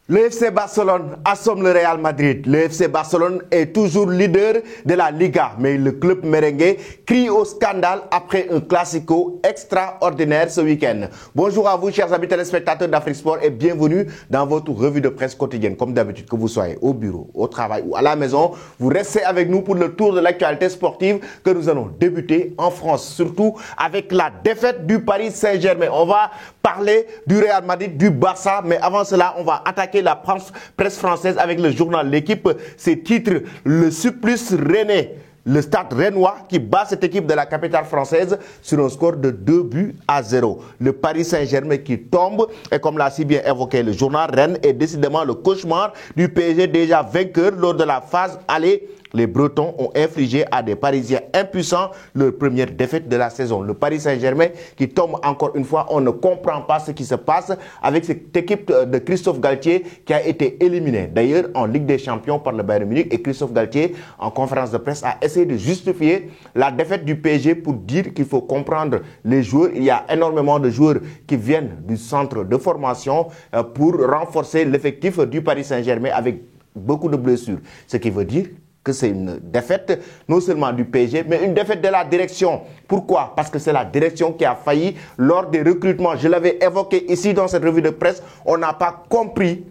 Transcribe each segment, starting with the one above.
Le FC Barcelone assomme le Real Madrid. Le FC Barcelone est toujours leader de la Liga, mais le club merengue crie au scandale après un classico extraordinaire ce week-end. Bonjour à vous, chers amis téléspectateurs d'Afrique Sport, et bienvenue dans votre revue de presse quotidienne. Comme d'habitude, que vous soyez au bureau, au travail ou à la maison, vous restez avec nous pour le tour de l'actualité sportive que nous allons débuter en France, surtout avec la défaite du Paris Saint-Germain. On va parler du Real Madrid, du Barça, mais avant cela, on va attaquer la presse française avec le journal L'Équipe. Ses titres: le supplice rennais. Le Stade Rennois qui bat cette équipe de la capitale française sur un score de 2-0. Le Paris Saint-Germain qui tombe, et comme l'a si bien évoqué le journal, Rennes est décidément le cauchemar du PSG déjà vainqueur lors de la phase aller. Les Bretons ont infligé à des Parisiens impuissants leur première défaite de la saison. Le Paris Saint-Germain qui tombe encore une fois, on ne comprend pas ce qui se passe avec cette équipe de Christophe Galtier qui a été éliminée. D'ailleurs, en Ligue des Champions par le Bayern Munich, et Christophe Galtier, en conférence de presse, a essayé de justifier la défaite du PSG pour dire qu'il faut comprendre les joueurs. Il y a énormément de joueurs qui viennent du centre de formation pour renforcer l'effectif du Paris Saint-Germain avec beaucoup de blessures. Ce qui veut dire que c'est une défaite non seulement du PSG, mais une défaite de la direction. Pourquoi? Parce que c'est la direction qui a failli lors des recrutements. Je l'avais évoqué ici dans cette revue de presse. On n'a pas compris,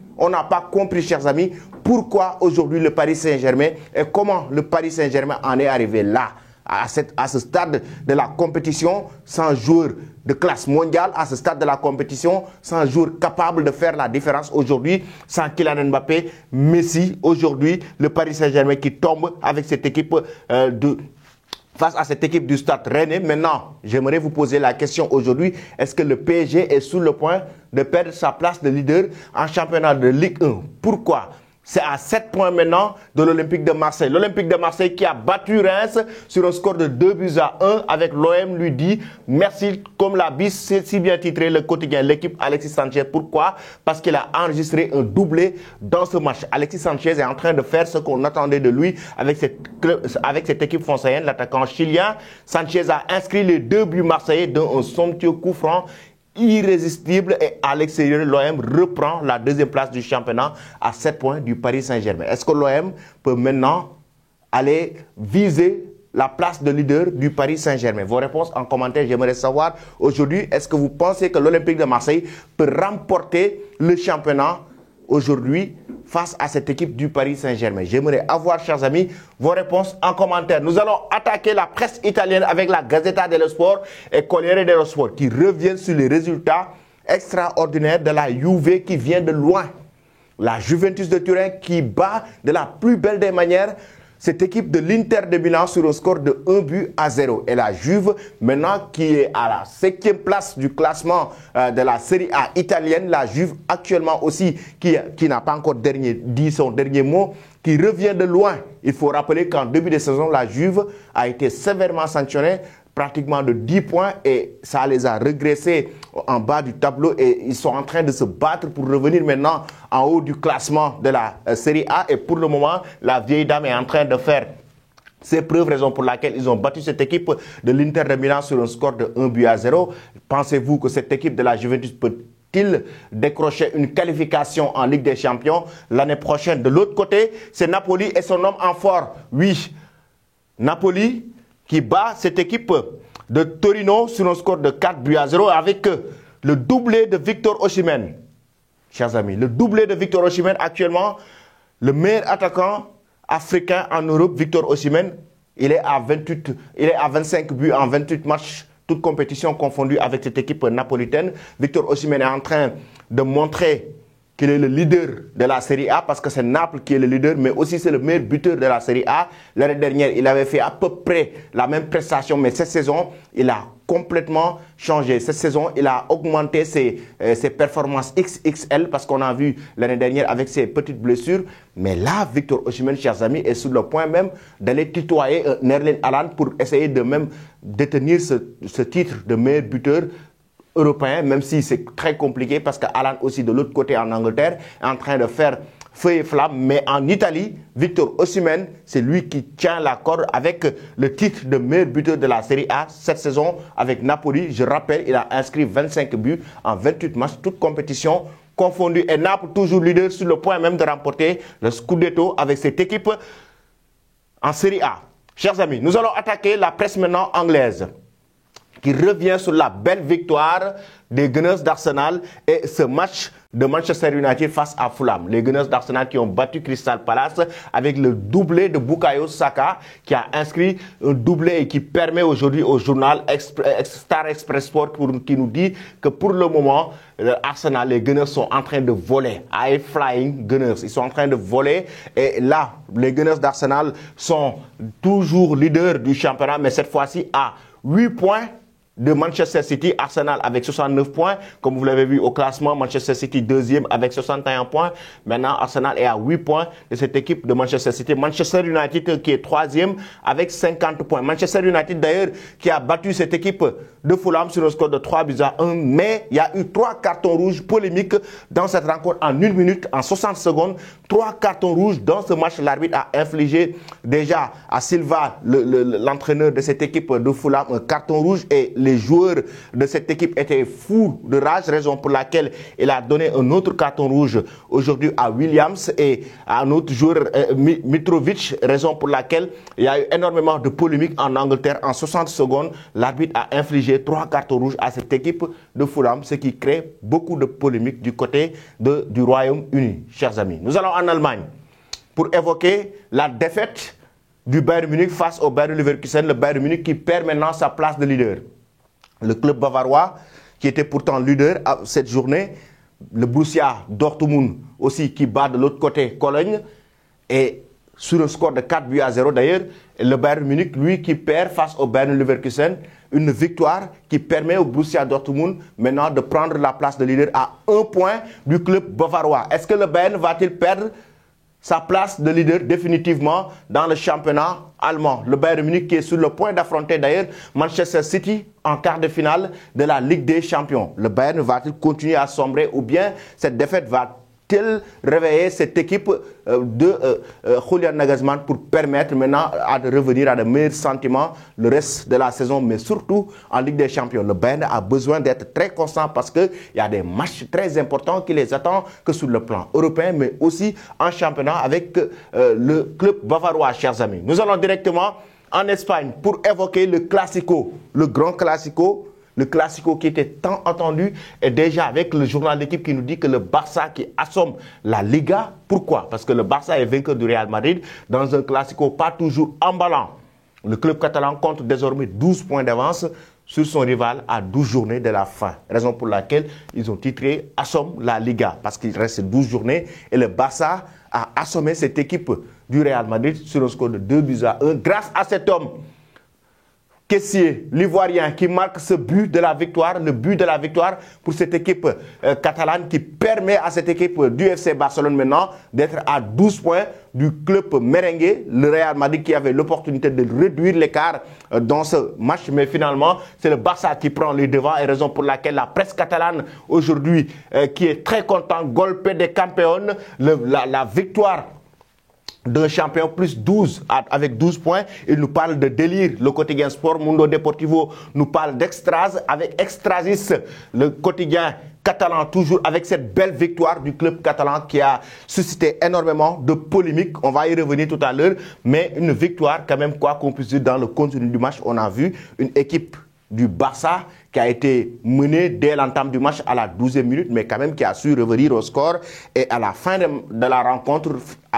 chers amis, pourquoi aujourd'hui le Paris Saint-Germain et comment le Paris Saint-Germain en est arrivé là, à ce stade de la compétition, sans joueur de classe mondiale, à ce stade de la compétition, sans joueur capable de faire la différence aujourd'hui, sans Kylian Mbappé, Messi. Aujourd'hui, le Paris Saint-Germain qui tombe avec cette équipe face à cette équipe du Stade Rennais. Maintenant, j'aimerais vous poser la question aujourd'hui, est-ce que le PSG est sur le point de perdre sa place de leader en championnat de Ligue 1? Pourquoi? C'est à 7 points maintenant de l'Olympique de Marseille. L'Olympique de Marseille qui a battu Reims sur un score de 2-1 avec l'OM lui dit merci, comme l'a si bien titré le quotidien L'Équipe, Alexis Sanchez. Pourquoi? Parce qu'il a enregistré un doublé dans ce match. Alexis Sanchez est en train de faire ce qu'on attendait de lui avec cette équipe française. L'attaquant chilien Sanchez a inscrit les 2 buts marseillais dans un somptueux coup franc irrésistible, et à l'extérieur, l'OM reprend la 2e place du championnat à 7 points du Paris Saint-Germain. Est-ce que l'OM peut maintenant aller viser la place de leader du Paris Saint-Germain? Vos réponses en commentaire, j'aimerais savoir aujourd'hui, est-ce que vous pensez que l'Olympique de Marseille peut remporter le championnat aujourd'hui face à cette équipe du Paris Saint-Germain? J'aimerais avoir, chers amis, vos réponses en commentaire. Nous allons attaquer la presse italienne avec la Gazzetta dello Sport et Corriere dello Sport qui reviennent sur les résultats extraordinaires de la Juve qui vient de loin. La Juventus de Turin qui bat de la plus belle des manières cette équipe de l'Inter de Milan sur un score de 1-0. Et la Juve, maintenant qui est à la 7e place du classement de la Serie A italienne, la Juve actuellement aussi qui n'a pas encore dit son dernier mot, qui revient de loin. Il faut rappeler qu'en début de saison, la Juve a été sévèrement sanctionnée, pratiquement de 10 points, et ça les a régressés en bas du tableau, et ils sont en train de se battre pour revenir maintenant en haut du classement de la Série A. Et pour le moment, la vieille dame est en train de faire ses preuves, raison pour laquelle ils ont battu cette équipe de l'Inter de Milan sur un score de 1-0. Pensez-vous que cette équipe de la Juventus peut-il décrocher une qualification en Ligue des Champions l'année prochaine? De l'autre côté, c'est Napoli et son homme en fort. Oui, Napoli qui bat cette équipe de Torino sur un score de 4-0 avec le doublé de Victor Osimhen. Chers amis, le doublé de Victor Osimhen, actuellement le meilleur attaquant africain en Europe. Victor Osimhen, il est à 25 buts en 28 matchs, toutes compétitions confondues avec cette équipe napolitaine. Victor Osimhen est en train de montrer qu'il est le leader de la Série A, parce que c'est Naples qui est le leader, mais aussi c'est le meilleur buteur de la Série A. L'année dernière, il avait fait à peu près la même prestation, mais cette saison, il a complètement changé. Cette saison, il a augmenté ses performances XXL, parce qu'on a vu l'année dernière avec ses petites blessures. Mais là, Victor Osimhen, chers amis, est sur le point même d'aller tutoyer Erling Haaland pour essayer de même détenir ce titre de meilleur buteur européen, même si c'est très compliqué parce que Haaland aussi de l'autre côté en Angleterre est en train de faire feu et flamme. Mais en Italie, Victor Osimhen, c'est lui qui tient la corde avec le titre de meilleur buteur de la Serie A cette saison avec Napoli. Je rappelle, il a inscrit 25 buts en 28 matchs, toutes compétitions confondus. Et Naples, toujours leader, sur le point même de remporter le Scudetto avec cette équipe en Série A. Chers amis, nous allons attaquer la presse maintenant anglaise, qui revient sur la belle victoire des Gunners d'Arsenal et ce match de Manchester United face à Fulham. Les Gunners d'Arsenal qui ont battu Crystal Palace avec le doublé de Bukayo Saka qui a inscrit un doublé et qui permet aujourd'hui au journal Star Express Sport qui nous dit que pour le moment, Arsenal, les Gunners sont en train de voler. High Flying Gunners, ils sont en train de voler et là, les Gunners d'Arsenal sont toujours leaders du championnat mais cette fois-ci à 8 points de Manchester City. Arsenal avec 69 points. Comme vous l'avez vu au classement, Manchester City deuxième avec 61 points. Maintenant, Arsenal est à 8 points de cette équipe de Manchester City. Manchester United qui est troisième avec 50 points. Manchester United d'ailleurs qui a battu cette équipe de Fulham sur un score de 3-1. Mais il y a eu 3 cartons rouges polémiques dans cette rencontre en 1 minute, en 60 secondes. 3 cartons rouges dans ce match. L'arbitre a infligé déjà à Silva, l'entraîneur de cette équipe de Fulham, un carton rouge et les joueurs de cette équipe étaient fous de rage, raison pour laquelle il a donné un autre carton rouge aujourd'hui à Williams et à un autre joueur, Mitrovic, raison pour laquelle il y a eu énormément de polémiques en Angleterre. En 60 secondes, l'arbitre a infligé 3 cartons rouges à cette équipe de Fulham, ce qui crée beaucoup de polémiques du côté du Royaume-Uni, chers amis. Nous allons en Allemagne pour évoquer la défaite du Bayern Munich face au Bayer Leverkusen, le Bayern Munich qui perd maintenant sa place de leader. Le club bavarois, qui était pourtant leader à cette journée, le Borussia Dortmund aussi qui bat de l'autre côté Cologne, et sur un score de 4-0 d'ailleurs, le Bayern Munich, lui, qui perd face au Bayer Leverkusen, une victoire qui permet au Borussia Dortmund maintenant de prendre la place de leader à 1 point du club bavarois. Est-ce que le Bayern va-t-il perdre sa place de leader définitivement dans le championnat allemand? Le Bayern Munich qui est sur le point d'affronter d'ailleurs Manchester City en quart de finale de la Ligue des Champions. Le Bayern va-t-il continuer à sombrer ou bien cette défaite va-t-elle réveiller cette équipe de Julian Nagelsmann pour permettre maintenant de revenir à de meilleurs sentiments le reste de la saison, mais surtout en Ligue des Champions. Le Bayern a besoin d'être très constant parce qu'il y a des matchs très importants qui les attendent que sur le plan européen, mais aussi en championnat avec le club bavarois, chers amis. Nous allons directement en Espagne pour évoquer le Classico, le grand Classico. Le Classico qui était tant attendu et déjà avec le journal d'équipe qui nous dit que le Barça qui assomme la Liga. Pourquoi? Parce que le Barça est vainqueur du Real Madrid dans un Classico pas toujours emballant. Le club catalan compte désormais 12 points d'avance sur son rival à 12 journées de la fin. Raison pour laquelle ils ont titré Assomme la Liga. Parce qu'il reste 12 journées et le Barça a assommé cette équipe du Real Madrid sur un score de 2-1 grâce à cet homme. Kessié, l'Ivoirien, qui marque ce but de la victoire, le but de la victoire pour cette équipe catalane qui permet à cette équipe du FC Barcelone maintenant d'être à 12 points du club merengue, le Real Madrid qui avait l'opportunité de réduire l'écart dans ce match. Mais finalement, c'est le Barça qui prend les devants et raison pour laquelle la presse catalane aujourd'hui qui est très content, golpe de campeón, la victoire d'un champion plus 12 avec 12 points. Il nous parle de délire. Le quotidien Sport Mundo Deportivo nous parle d'extras avec Extrasis, le quotidien catalan toujours avec cette belle victoire du club catalan qui a suscité énormément de polémiques. On va y revenir tout à l'heure, mais une victoire quand même, quoi qu'on puisse dire dans le contenu du match. On a vu une équipe du Barça qui a été menée dès l'entame du match à la 12e minute, mais quand même qui a su revenir au score. Et à la fin de la rencontre,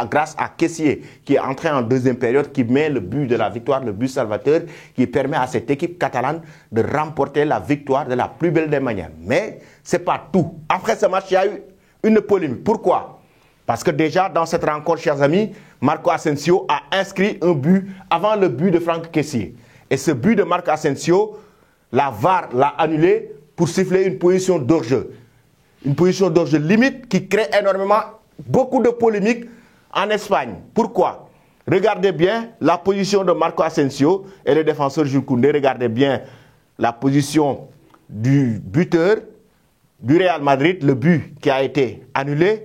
grâce à Kessié, qui est entré en deuxième période, qui met le but de la victoire, le but salvateur, qui permet à cette équipe catalane de remporter la victoire de la plus belle des manières. Mais ce n'est pas tout. Après ce match, il y a eu une polémique. Pourquoi? Parce que déjà, dans cette rencontre, chers amis, Marco Asensio a inscrit un but avant le but de Franck Kessié. Et ce but de Marco Asensio, la VAR l'a annulé pour siffler une position d'hors-jeu. Une position d'hors-jeu limite qui crée énormément, beaucoup de polémiques en Espagne. Pourquoi? Regardez bien la position de Marco Asensio et le défenseur Jules Koundé. Regardez bien la position du buteur du Real Madrid, le but qui a été annulé.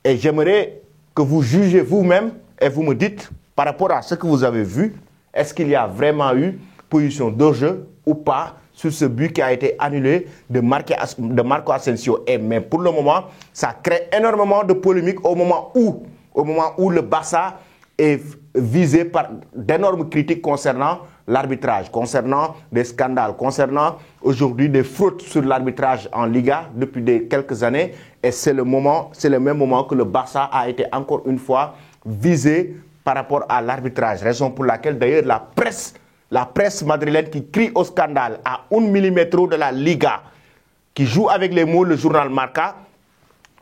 Et j'aimerais que vous jugez vous-même et vous me dites, par rapport à ce que vous avez vu, est-ce qu'il y a vraiment eu position d'hors-jeu ou pas sur ce but qui a été annulé de Marco Asensio. Mais pour le moment, ça crée énormément de polémiques au moment où le Barça est visé par d'énormes critiques concernant l'arbitrage, concernant des scandales, concernant aujourd'hui des fraudes sur l'arbitrage en Liga depuis quelques années. Et c'est le même moment que le Barça a été encore une fois visé par rapport à l'arbitrage. Raison pour laquelle d'ailleurs la presse madrilène qui crie au scandale à 1 millimètre de la Liga, qui joue avec les mots, le journal Marca,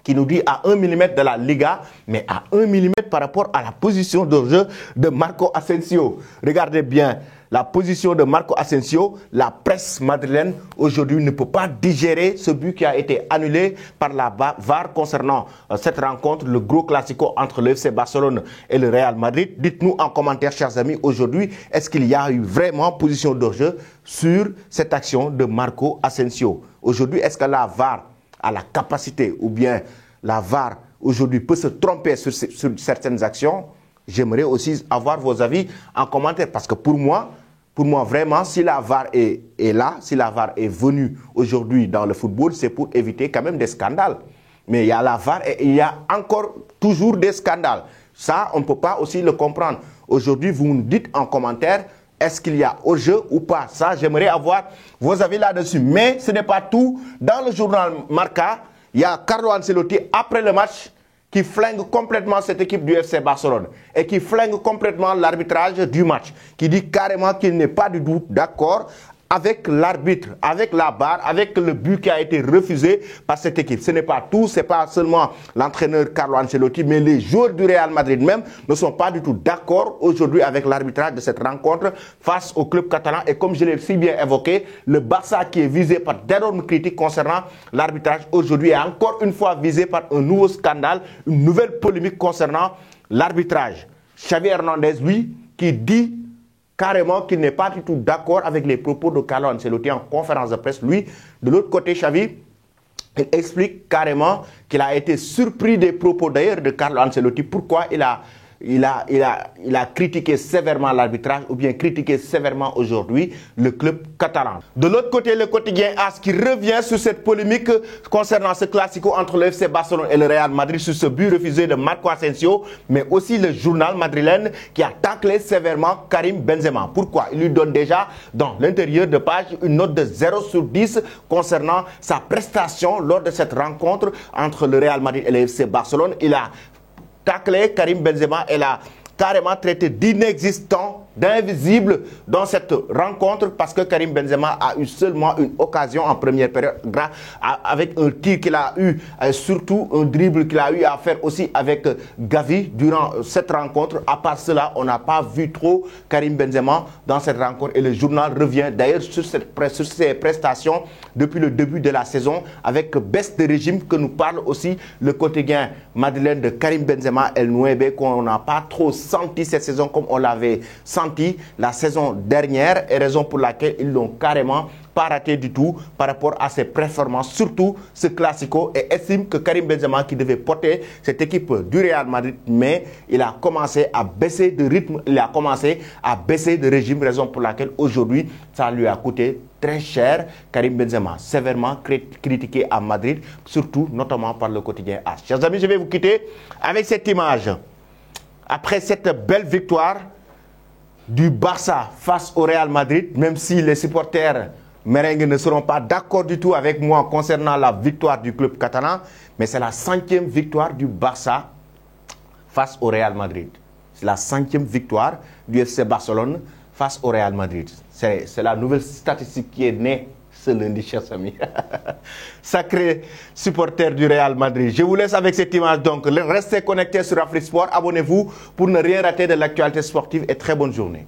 qui nous dit à 1 millimètre de la Liga, mais à 1 millimètre par rapport à la position de jeu de Marco Asensio. Regardez bien la position de Marco Asensio. La presse madrilène aujourd'hui ne peut pas digérer ce but qui a été annulé par la VAR concernant cette rencontre, le gros classico entre le FC Barcelone et le Real Madrid. Dites-nous en commentaire, chers amis, aujourd'hui, est-ce qu'il y a eu vraiment position de jeu sur cette action de Marco Asensio? Aujourd'hui, est-ce que la VAR a la capacité, ou bien la VAR aujourd'hui peut se tromper sur certaines actions? J'aimerais aussi avoir vos avis en commentaire, parce que pour moi vraiment, si la VAR est là, si la VAR est venue aujourd'hui dans le football, c'est pour éviter quand même des scandales. Mais il y a la VAR et il y a encore toujours des scandales. Ça, on ne peut pas aussi le comprendre. Aujourd'hui, vous nous dites en commentaire, est-ce qu'il y a hors-jeu ou pas? Ça, j'aimerais avoir vos avis là-dessus. Mais ce n'est pas tout. Dans le journal Marca, il y a Carlo Ancelotti, après le match, qui flingue complètement cette équipe du FC Barcelone et qui flingue complètement l'arbitrage du match, qui dit carrément qu'il n'est pas du tout d'accord avec l'arbitre, avec la barre, avec le but qui a été refusé par cette équipe. Ce n'est pas tout, ce n'est pas seulement l'entraîneur Carlo Ancelotti, mais les joueurs du Real Madrid même ne sont pas du tout d'accord aujourd'hui avec l'arbitrage de cette rencontre face au club catalan. Et comme je l'ai si bien évoqué, le Barça qui est visé par d'énormes critiques concernant l'arbitrage aujourd'hui est encore une fois visé par un nouveau scandale, une nouvelle polémique concernant l'arbitrage. Xavi Hernandez, lui, qui dit carrément qu'il n'est pas du tout d'accord avec les propos de Carlo Ancelotti en conférence de presse. Lui, de l'autre côté, Xavi, il explique carrément qu'il a été surpris des propos d'ailleurs de Carlo Ancelotti. Pourquoi il a critiqué sévèrement l'arbitrage ou bien critiqué sévèrement aujourd'hui le club catalan. De l'autre côté, le quotidien AS qui revient sur cette polémique concernant ce classico entre le FC Barcelone et le Real Madrid sur ce but refusé de Marco Asensio, mais aussi le journal madrilène qui a taclé sévèrement Karim Benzema. Pourquoi? Il lui donne déjà dans l'intérieur de page une note de 0 sur 10 concernant sa prestation lors de cette rencontre entre le Real Madrid et le FC Barcelone. Il a taclé Karim Benzema et l'a carrément traité d'inexistant, d'invisible dans cette rencontre parce que Karim Benzema a eu seulement une occasion en première période avec un tir qu'il a eu, surtout un dribble qu'il a eu à faire aussi avec Gavi durant cette rencontre. À part cela, on n'a pas vu trop Karim Benzema dans cette rencontre et le journal revient d'ailleurs sur ses prestations depuis le début de la saison avec baisse de régime que nous parle aussi le quotidien madrilène de Karim Benzema El Nueve qu'on n'a pas trop senti cette saison comme on l'avait senti la saison dernière et raison pour laquelle ils l'ont carrément pas raté du tout par rapport à ses performances, surtout ce classico, et estime que Karim Benzema qui devait porter cette équipe du Real Madrid, mais il a commencé à baisser de rythme, il a commencé à baisser de régime, raison pour laquelle aujourd'hui ça lui a coûté très cher. Karim Benzema sévèrement critiqué à Madrid, surtout notamment par le quotidien AS. Chers amis, je vais vous quitter avec cette image. Après cette belle victoire du Barça face au Real Madrid, même si les supporters merengues ne seront pas d'accord du tout avec moi concernant la victoire du club catalan, mais c'est la 5e victoire du Barça face au Real Madrid. C'est la 5e victoire du FC Barcelone face au Real Madrid. C'est la nouvelle statistique qui est née ce lundi, chers amis. Sacré supporter du Real Madrid. Je vous laisse avec cette image. Donc, restez connectés sur Afrisport. Abonnez-vous pour ne rien rater de l'actualité sportive et très bonne journée.